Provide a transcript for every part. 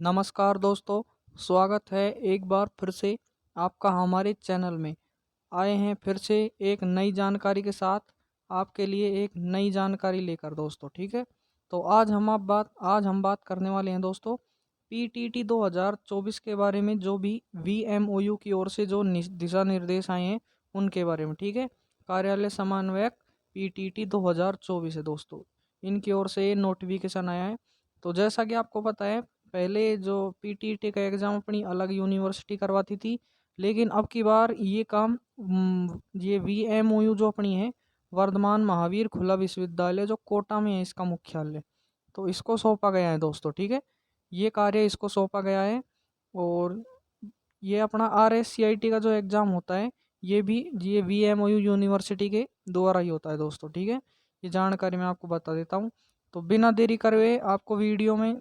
नमस्कार दोस्तों, स्वागत है एक बार फिर से आपका हमारे चैनल में। आए हैं फिर से एक नई जानकारी के साथ आपके लिए एक नई जानकारी लेकर दोस्तों। ठीक है, तो आज हम बात करने वाले हैं दोस्तों पीटीटी 2024 के बारे में, जो भी वीएमओयू की ओर से जो दिशा निर्देश आए हैं उनके बारे में। ठीक है, कार्यालय समन्वयक पीटीटी 2024 है दोस्तों, इनकी ओर से नोटिफिकेशन आया है। तो जैसा कि आपको पता है, पहले जो पीटीटी का एग्ज़ाम अपनी अलग यूनिवर्सिटी करवाती थी, लेकिन अब की बार ये काम ये वीएमओयू जो अपनी है, वर्धमान महावीर खुला विश्वविद्यालय जो कोटा में है, इसका मुख्यालय, तो इसको सौंपा गया है दोस्तों। ठीक है, ये कार्य इसको सौंपा गया है। और ये अपना RSCIT का जो एग्ज़ाम होता है, ये वीएमओयू यूनिवर्सिटी के द्वारा ही होता है दोस्तों। ठीक है, ये जानकारी मैं आपको बता देता हूँ। तो बिना देरी करे हुए आपको वीडियो में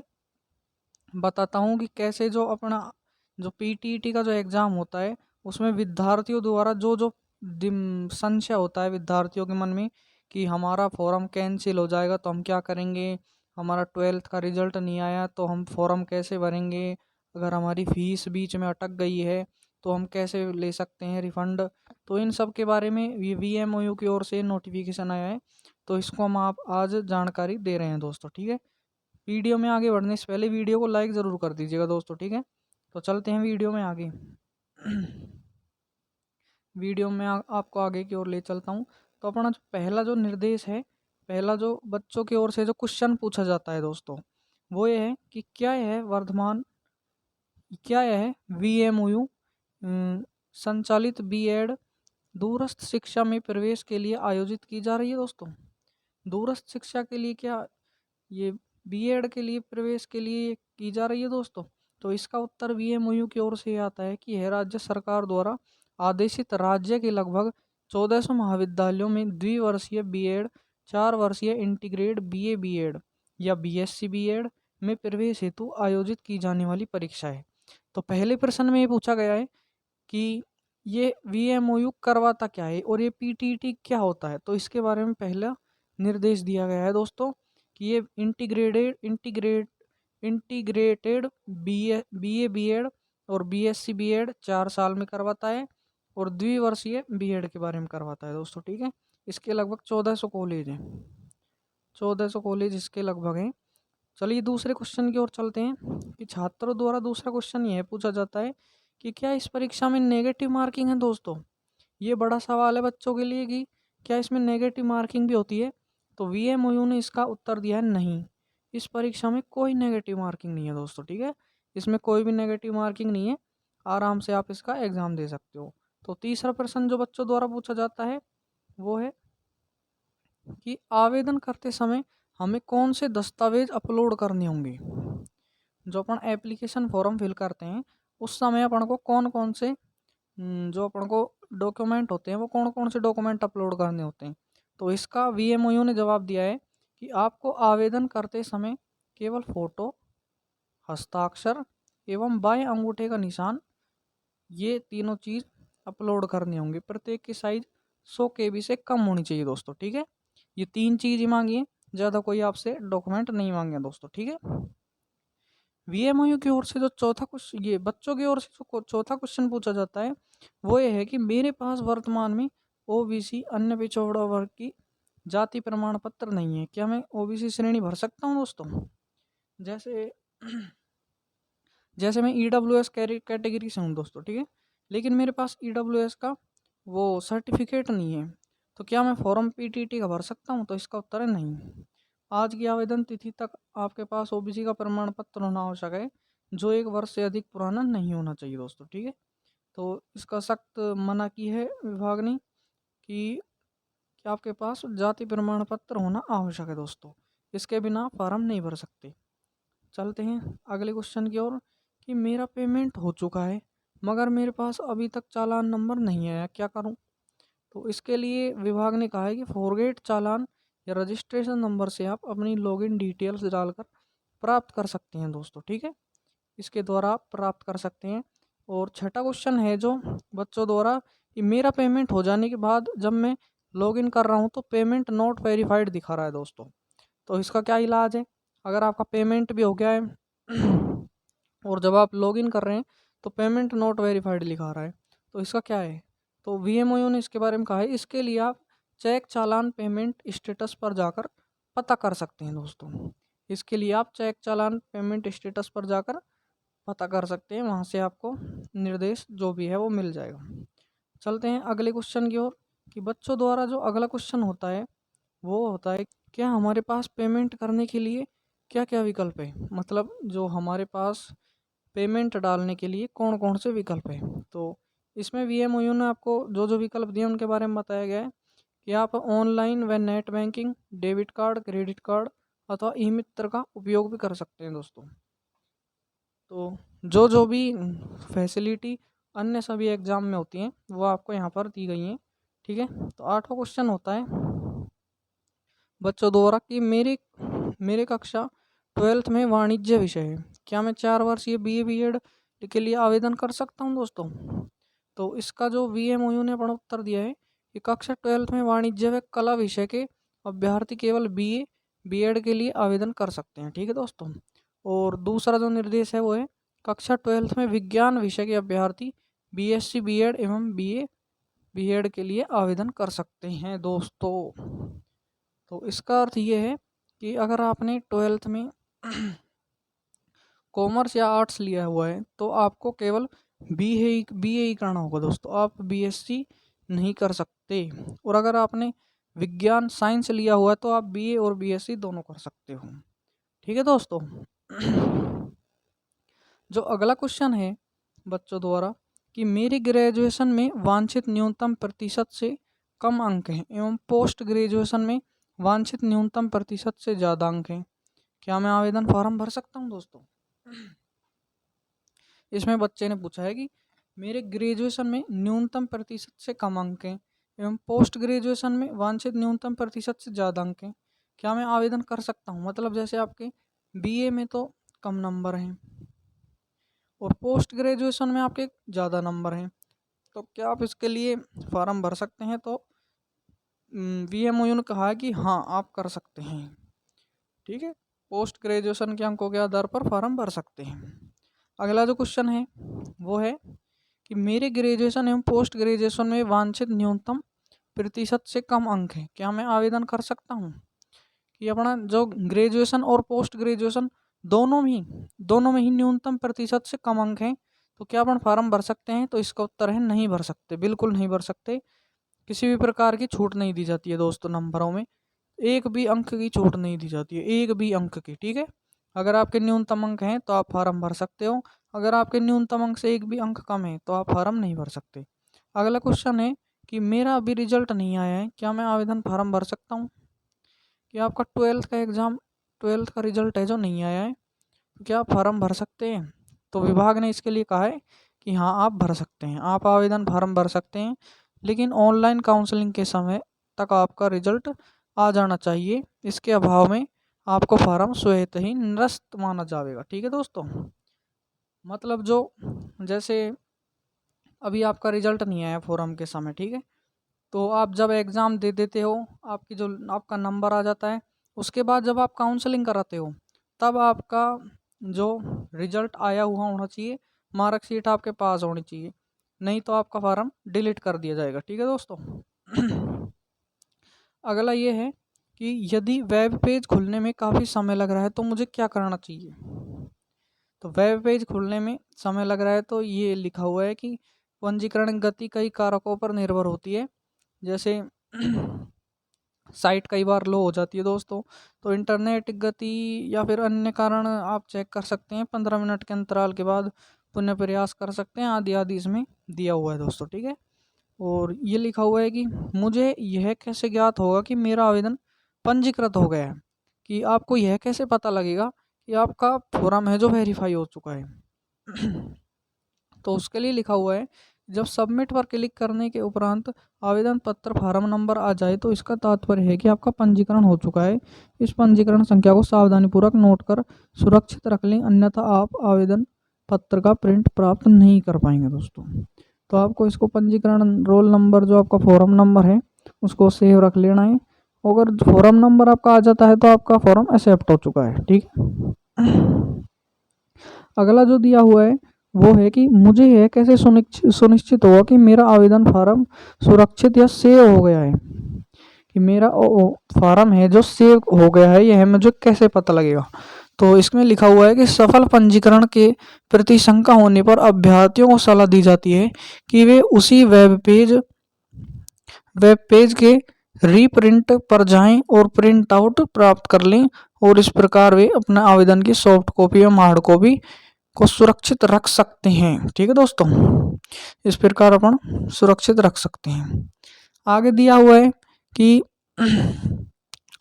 बताता हूँ कि कैसे जो पीटीटी का जो एग्ज़ाम होता है, उसमें विद्यार्थियों द्वारा जो जो संशय होता है विद्यार्थियों के मन में कि हमारा फॉर्म कैंसिल हो जाएगा तो हम क्या करेंगे, हमारा 12th का रिजल्ट नहीं आया तो हम फॉर्म कैसे भरेंगे, अगर हमारी फीस बीच में अटक गई है तो हम कैसे ले सकते हैं रिफंड। तो इन सब के बारे में वीएमओयू की ओर से नोटिफिकेशन आया है, तो इसको हम आप आज जानकारी दे रहे हैं दोस्तों। ठीक है, वीडियो में आगे बढ़ने से पहले वीडियो को लाइक ज़रूर कर दीजिएगा दोस्तों। ठीक है, तो चलते हैं वीडियो में आगे। वीडियो में आपको आगे की ओर ले चलता हूँ। तो अपना जो पहला जो निर्देश है, पहला जो बच्चों की ओर से जो क्वेश्चन पूछा जाता है दोस्तों, वो ये है कि क्या यह है वीएमओयू संचालित बीएड दूरस्थ शिक्षा में प्रवेश के लिए आयोजित की जा रही है दोस्तों। दूरस्थ शिक्षा के लिए क्या ये बीएड के लिए प्रवेश के लिए की जा रही है दोस्तों? तो इसका उत्तर वीएमओयू की ओर से आता है कि यह राज्य सरकार द्वारा आदेशित राज्य के लगभग 1400 महाविद्यालयों में द्विवर्षीय बीएड, 4 वर्षीय इंटीग्रेटेड बीए बीएड या बीएससी बीएड में प्रवेश हेतु आयोजित की जाने वाली परीक्षा है। तो पहले प्रश्न में ये पूछा गया है कि ये वीएमओयू करवाता क्या है और ये पीटीटी क्या होता है। तो इसके बारे में पहला निर्देश दिया गया है दोस्तों कि ये इंटीग्रेटेड बीए बीएड और बीएससी बीएड 4 साल में करवाता है और द्विवर्षीय बीएड के बारे में करवाता है दोस्तों। ठीक है, इसके लगभग 1400 कॉलेज हैं, 1400 कॉलेज इसके लगभग हैं। चलिए दूसरे क्वेश्चन की ओर चलते हैं कि छात्रों द्वारा दूसरा क्वेश्चन यह पूछा जाता है कि क्या इस परीक्षा में नेगेटिव मार्किंग है दोस्तों। ये बड़ा सवाल है बच्चों के लिए कि क्या इसमें नेगेटिव मार्किंग भी होती है। तो वीएमओयू ने इसका उत्तर दिया है नहीं, इस परीक्षा में कोई नेगेटिव मार्किंग नहीं है दोस्तों। ठीक है, इसमें कोई भी नेगेटिव मार्किंग नहीं है, आराम से आप इसका एग्ज़ाम दे सकते हो। तो तीसरा प्रश्न जो बच्चों द्वारा पूछा जाता है वो है कि आवेदन करते समय हमें कौन से दस्तावेज अपलोड करने होंगे। जो अपन एप्लीकेशन फॉर्म फिल करते हैं उस समय अपन को कौन कौन से जो अपन को डॉक्यूमेंट होते हैं वो कौन कौन से डॉक्यूमेंट अपलोड करने होते हैं। तो इसका वीएमओयू ने जवाब दिया है कि आपको आवेदन करते समय केवल फ़ोटो, हस्ताक्षर एवं बाएं अंगूठे का निशान, ये तीनों चीज़ अपलोड करने होंगे। प्रत्येक की साइज 100 KB से कम होनी चाहिए दोस्तों। ठीक है, ये 3 चीज़ ही मांगी है, ज़्यादा कोई आपसे डॉक्यूमेंट नहीं मांगे दोस्तों। ठीक है, वीएमओयू की ओर से जो चौथा क्वेश्चन, ये बच्चों की ओर से जो चौथा क्वेश्चन पूछा जाता है वो ये है कि मेरे पास वर्तमान में ओबीसी अन्य पिछड़ा वर्ग की जाति प्रमाण पत्र नहीं है, क्या मैं ओबीसी श्रेणी भर सकता हूँ दोस्तों। जैसे जैसे मैं ईडब्ल्यूएस कैटेगरी से हूँ दोस्तों। ठीक है, लेकिन मेरे पास ईडब्ल्यूएस का वो सर्टिफिकेट नहीं है, तो क्या मैं फॉर्म पीटीटी का भर सकता हूँ। तो इसका उत्तर है नहीं। आज की आवेदन तिथि तक आपके पास ओबीसी का प्रमाण पत्र होना आवश्यक है, जो 1 वर्ष से अधिक पुराना नहीं होना चाहिए दोस्तों। ठीक है, तो इसका सख्त मना की है विभाग ने कि आपके पास जाति प्रमाण पत्र होना आवश्यक है दोस्तों, इसके बिना फॉर्म नहीं भर सकते। चलते हैं अगले क्वेश्चन की ओर कि मेरा पेमेंट हो चुका है मगर मेरे पास अभी तक चालान नंबर नहीं आया, क्या करूं। तो इसके लिए विभाग ने कहा है कि फॉरगेट चालान या रजिस्ट्रेशन नंबर से आप अपनी लॉगिन डिटेल्स डालकर प्राप्त कर सकते हैं दोस्तों। ठीक है, इसके द्वारा आप प्राप्त कर सकते हैं। और छठा क्वेश्चन है जो बच्चों द्वारा कि मेरा पेमेंट हो जाने के बाद जब मैं लॉगिन कर रहा हूं तो पेमेंट नॉट वेरीफाइड दिखा रहा है दोस्तों। तो इसका क्या इलाज है। अगर आपका पेमेंट भी हो गया है और जब आप लॉगिन कर रहे हैं तो पेमेंट नॉट वेरीफाइड लिखा रहा है। तो इसका क्या है, तो VMOU ने इसके बारे में कहा है, इसके लिए आप चेक चालान पेमेंट स्टेटस पर जाकर पता कर सकते हैं दोस्तों। इसके लिए आप चेक चालान पेमेंट स्टेटस पर जाकर पता कर सकते हैं, वहाँ से आपको निर्देश जो भी है वो मिल जाएगा। चलते हैं अगले क्वेश्चन की ओर कि बच्चों द्वारा जो अगला क्वेश्चन होता है वो होता है, क्या हमारे पास पेमेंट करने के लिए क्या क्या विकल्प है, मतलब जो हमारे पास पेमेंट डालने के लिए कौन कौन से विकल्प है। तो इसमें VMOU ने आपको जो जो विकल्प दिए उनके बारे में बताया गया है कि आप ऑनलाइन व net banking, debit card, credit card अथवा ई मित्र का उपयोग भी कर सकते हैं दोस्तों। तो जो जो भी फैसिलिटी अन्य सभी एग्जाम में होती हैं वो आपको यहाँ पर दी गई हैं। ठीक है, तो 8वां क्वेश्चन होता है बच्चों द्वारा कि मेरे कक्षा 12th में वाणिज्य विषय है, क्या मैं 4 वर्षीय BA BEd के लिए आवेदन कर सकता हूँ दोस्तों। तो इसका जो VMOU ने अपना उत्तर दिया है कि कक्षा 12th में वाणिज्य व कला विषय के अभ्यर्थी केवल BA BEd के लिए आवेदन कर सकते हैं। ठीक है दोस्तों, और दूसरा जो निर्देश है वो है कक्षा 12th में विज्ञान विषय के अभ्यर्थी BSc BEd एवं BA BEd के लिए आवेदन कर सकते हैं दोस्तों। तो इसका अर्थ ये है कि अगर आपने 12th में कॉमर्स या आर्ट्स लिया हुआ है तो आपको केवल BA ही करना होगा दोस्तों, आप BSc नहीं कर सकते। और अगर आपने विज्ञान साइंस लिया हुआ है तो आप BA और BSc दोनों कर सकते हो। ठीक है दोस्तों। जो अगला क्वेश्चन है बच्चों द्वारा कि मेरी ग्रेजुएशन में वांछित न्यूनतम प्रतिशत से कम अंक हैं एवं पोस्ट ग्रेजुएशन में वांछित न्यूनतम प्रतिशत से ज़्यादा अंक हैं, क्या मैं आवेदन फॉर्म भर सकता हूं दोस्तों। इसमें बच्चे ने पूछा है कि मेरे ग्रेजुएशन में न्यूनतम प्रतिशत से कम अंक हैं एवं पोस्ट ग्रेजुएशन में वांछित न्यूनतम प्रतिशत से ज़्यादा अंक हैं, क्या मैं आवेदन कर सकता हूं। मतलब जैसे आपके BA में तो कम नंबर हैं और पोस्ट ग्रेजुएशन में आपके ज़्यादा नंबर हैं, तो क्या आप इसके लिए फॉर्म भर सकते हैं। तो VMOU ने कहा है कि हाँ आप कर सकते हैं। ठीक है, पोस्ट ग्रेजुएशन के अंकों के आधार पर फॉर्म भर सकते हैं। अगला जो क्वेश्चन है वो है कि मेरे ग्रेजुएशन एवं पोस्ट ग्रेजुएशन में वांछित न्यूनतम प्रतिशत से कम अंक हैं, क्या मैं आवेदन कर सकता हूँ। कि अपना जो ग्रेजुएशन और पोस्ट ग्रेजुएशन दोनों में ही न्यूनतम प्रतिशत से कम अंक हैं, तो क्या अपन फॉर्म भर सकते हैं। तो इसका उत्तर है नहीं भर सकते, बिल्कुल नहीं भर सकते। किसी भी प्रकार की छूट नहीं दी जाती है दोस्तों, नंबरों में एक भी अंक की छूट नहीं दी जाती है, एक भी अंक की। ठीक है, अगर आपके न्यूनतम अंक हैं तो आप फॉर्म भर सकते हो, अगर आपके न्यूनतम अंक से एक भी अंक कम है तो आप फॉर्म नहीं भर सकते। अगला क्वेश्चन है कि मेरा अभी रिजल्ट नहीं आया है, क्या मैं आवेदन फॉर्म भर सकता हूँ। कि आपका 12th का रिजल्ट है जो नहीं आया है, तो क्या आप फॉर्म भर सकते हैं। तो विभाग ने इसके लिए कहा है कि हाँ आप भर सकते हैं, आप आवेदन फॉर्म भर सकते हैं, लेकिन ऑनलाइन काउंसलिंग के समय तक आपका रिजल्ट आ जाना चाहिए, इसके अभाव में आपको फॉर्म स्वयं ही निरस्त माना जाएगा। ठीक है दोस्तों, मतलब जो जैसे अभी आपका रिजल्ट नहीं आया फॉर्म के समय, ठीक है, तो आप जब एग्ज़ाम दे देते हो, आपकी जो आपका नंबर आ जाता है, उसके बाद जब आप काउंसलिंग कराते हो तब आपका जो रिजल्ट आया हुआ होना चाहिए, मार्कशीट आपके पास होनी चाहिए, नहीं तो आपका फॉर्म डिलीट कर दिया जाएगा। ठीक है दोस्तों। अगला ये है कि यदि वेब पेज खुलने में काफ़ी समय लग रहा है तो मुझे क्या करना चाहिए। तो वेब पेज खुलने में समय लग रहा है तो ये लिखा हुआ है कि पंजीकरण गति कई कारकों पर निर्भर होती है, जैसे साइट कई बार लो हो जाती है दोस्तों, तो इंटरनेट गति या फिर अन्य कारण आप चेक कर सकते हैं, 15 मिनट के अंतराल के बाद पुनः प्रयास कर सकते हैं, आदि आदि इसमें दिया हुआ है दोस्तों। ठीक है, और ये लिखा हुआ है कि मुझे यह कैसे ज्ञात होगा कि मेरा आवेदन पंजीकृत हो गया है। कि आपको यह कैसे पता लगेगा कि आपका फॉर्म है जो वेरीफाई हो चुका है। तो उसके लिए लिखा हुआ है जब सबमिट पर क्लिक करने के उपरांत आवेदन पत्र फॉर्म नंबर आ जाए तो इसका तात्पर्य है कि आपका पंजीकरण हो चुका है। इस पंजीकरण संख्या को सावधानीपूर्वक नोट कर सुरक्षित रख लें, अन्यथा आप आवेदन पत्र का प्रिंट प्राप्त नहीं कर पाएंगे दोस्तों। तो आपको इसको पंजीकरण रोल नंबर जो आपका फॉर्म नंबर है उसको सेव रख लेना है। अगर फॉर्म नंबर आपका आ जाता है तो आपका फॉर्म एक्सेप्ट हो चुका है। ठीक है, अगला जो दिया हुआ है वो है कि मुझे यह कैसे सुनिश्चित होगा कि मेरा आवेदन फार्म सुरक्षित या सेव हो गया है, कि मेरा फार्म है जो सेव हो गया है, यह मुझे कैसे पता लगेगा। तो इसमें लिखा हुआ है कि सफल पंजीकरण के प्रति शंका होने पर अभ्यर्थियों को सलाह दी जाती है कि वे उसी वेब पेज के रीप्रिंट पर जाएं और प्रिंट आउट प्राप्त कर लें, और इस प्रकार वे अपने आवेदन की सॉफ्ट कॉपी या हार्ड कॉपी को सुरक्षित रख सकते हैं। ठीक है दोस्तों, इस प्रकार अपन सुरक्षित रख सकते हैं। आगे दिया हुआ है कि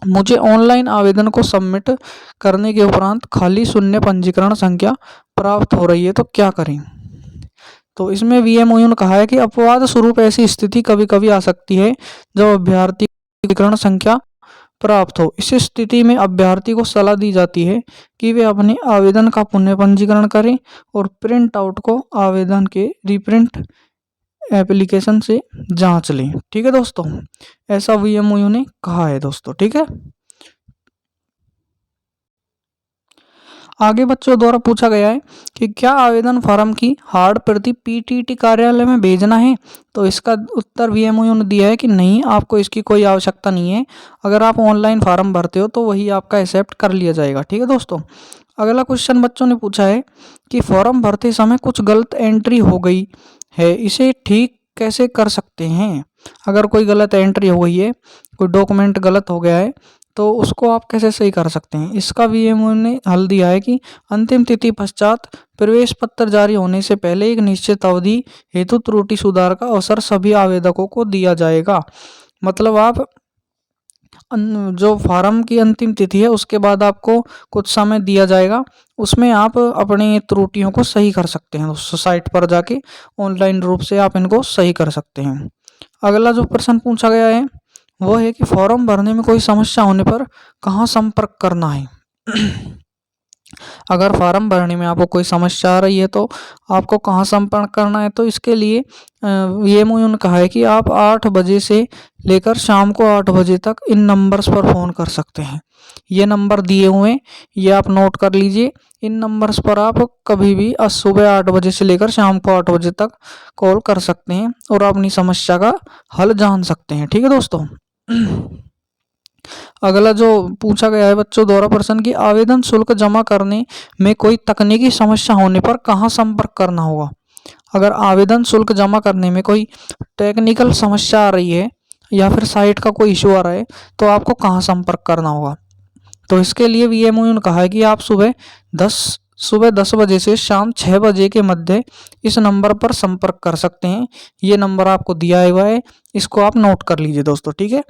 मुझे ऑनलाइन आवेदन को सबमिट करने के उपरांत खाली शून्य पंजीकरण संख्या प्राप्त हो रही है, तो क्या करें। तो इसमें VMOU ने कहा है कि अपवाद स्वरूप ऐसी स्थिति कभी कभी आ सकती है जब अभ्यर्थी पंजीकरण संख्या प्राप्त हो। इस स्थिति में अभ्यर्थी को सलाह दी जाती है कि वे अपने आवेदन का पुनः पंजीकरण करें और प्रिंट आउट को आवेदन के रीप्रिंट एप्लीकेशन से जांच लें। ठीक है दोस्तों, ऐसा VMOU ने कहा है दोस्तों। ठीक है, आगे बच्चों द्वारा पूछा गया है कि क्या आवेदन फॉर्म की हार्ड प्रति PTT कार्यालय में भेजना है। तो इसका उत्तर VMOU ने दिया है कि नहीं, आपको इसकी कोई आवश्यकता नहीं है। अगर आप ऑनलाइन फॉर्म भरते हो तो वही आपका एक्सेप्ट कर लिया जाएगा। ठीक है दोस्तों, अगला क्वेश्चन बच्चों ने पूछा है कि फॉर्म भरते समय कुछ गलत एंट्री हो गई है, इसे ठीक कैसे कर सकते हैं। अगर कोई गलत एंट्री हो गई है, कोई डॉक्यूमेंट गलत हो गया है, तो उसको आप कैसे सही कर सकते हैं। इसका VMOU ने हल दिया है कि अंतिम तिथि पश्चात प्रवेश पत्र जारी होने से पहले एक निश्चित अवधि हेतु त्रुटि सुधार का अवसर सभी आवेदकों को दिया जाएगा। मतलब आप जो फार्म की अंतिम तिथि है उसके बाद आपको कुछ समय दिया जाएगा, उसमें आप अपनी त्रुटियों को सही कर सकते हैं। साइट पर जाके ऑनलाइन रूप से आप इनको सही कर सकते हैं। अगला जो प्रश्न पूछा गया है वो है कि फॉर्म भरने में कोई समस्या होने पर कहाँ संपर्क करना है। अगर फॉर्म भरने में आपको कोई समस्या आ रही है तो आपको कहाँ संपर्क करना है। तो इसके लिए VMOU ने कहा है कि आप 8 बजे से लेकर शाम को 8 बजे तक इन नंबर्स पर फ़ोन कर सकते हैं। ये नंबर दिए हुए हैं, ये आप नोट कर लीजिए। इन नंबर्स पर आप कभी भी सुबह 8 बजे से लेकर शाम को 8 बजे तक कॉल कर सकते हैं और अपनी समस्या का हल जान सकते हैं। ठीक है दोस्तों, अगला जो पूछा गया है बच्चों द्वारा प्रश्न की आवेदन शुल्क जमा करने में कोई तकनीकी समस्या होने पर कहाँ संपर्क करना होगा। अगर आवेदन शुल्क जमा करने में कोई टेक्निकल समस्या आ रही है या फिर साइट का कोई इशू आ रहा है तो आपको कहाँ संपर्क करना होगा। तो इसके लिए VMOU ने कहा है कि आप सुबह 10 बजे से शाम 6 बजे के मध्य इस नंबर पर संपर्क कर सकते हैं। ये नंबर आपको दिया हुआ है, इसको आप नोट कर लीजिए दोस्तों। ठीक है,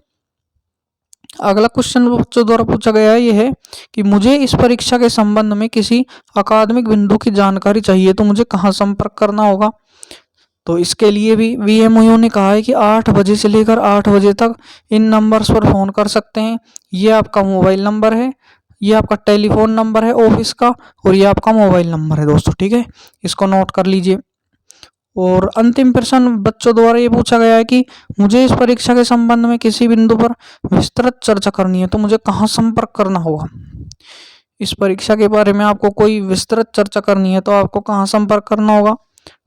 अगला क्वेश्चन बच्चों द्वारा पूछा गया है ये है कि मुझे इस परीक्षा के संबंध में किसी अकादमिक बिंदु की जानकारी चाहिए, तो मुझे कहाँ संपर्क करना होगा। तो इसके लिए भी VMOU ने कहा है कि 8 बजे से लेकर 8 बजे तक इन नंबर्स पर फ़ोन कर सकते हैं। ये आपका मोबाइल नंबर है, ये आपका टेलीफोन नंबर है ऑफिस का, और ये आपका मोबाइल नंबर है दोस्तों। ठीक है, इसको नोट कर लीजिए। और अंतिम प्रश्न बच्चों द्वारा ये पूछा गया है कि मुझे इस परीक्षा के संबंध में किसी बिंदु पर विस्तृत चर्चा करनी है, तो मुझे कहाँ संपर्क करना होगा। इस परीक्षा के बारे में आपको कोई विस्तृत चर्चा करनी है तो आपको कहाँ संपर्क करना होगा।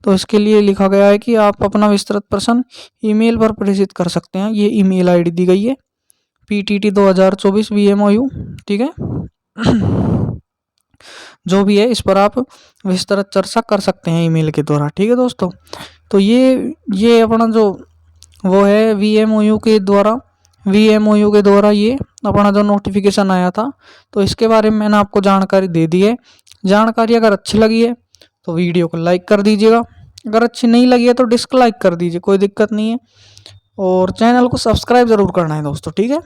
तो इसके लिए लिखा गया है कि आप अपना विस्तृत प्रश्न ईमेल पर प्रेषित कर सकते हैं। ये ईमेल आईडी दी गई है PTT 2024 VMOU। ठीक है, जो भी है इस पर आप विस्तृत चर्चा कर सकते हैं ईमेल के द्वारा। ठीक है दोस्तों, तो ये अपना जो वो है VMOU के द्वारा ये अपना जो नोटिफिकेशन आया था, तो इसके बारे में मैंने आपको जानकारी दे दी है। जानकारी अगर अच्छी लगी है तो वीडियो को लाइक कर दीजिएगा, अगर अच्छी नहीं लगी है तो डिसलाइक कर दीजिए, कोई दिक्कत नहीं है। और चैनल को सब्सक्राइब ज़रूर करना है दोस्तों। ठीक है,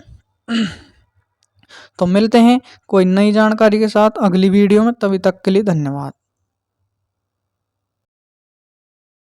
तो मिलते हैं कोई नई जानकारी के साथ अगली वीडियो में, तभी तक के लिए धन्यवाद।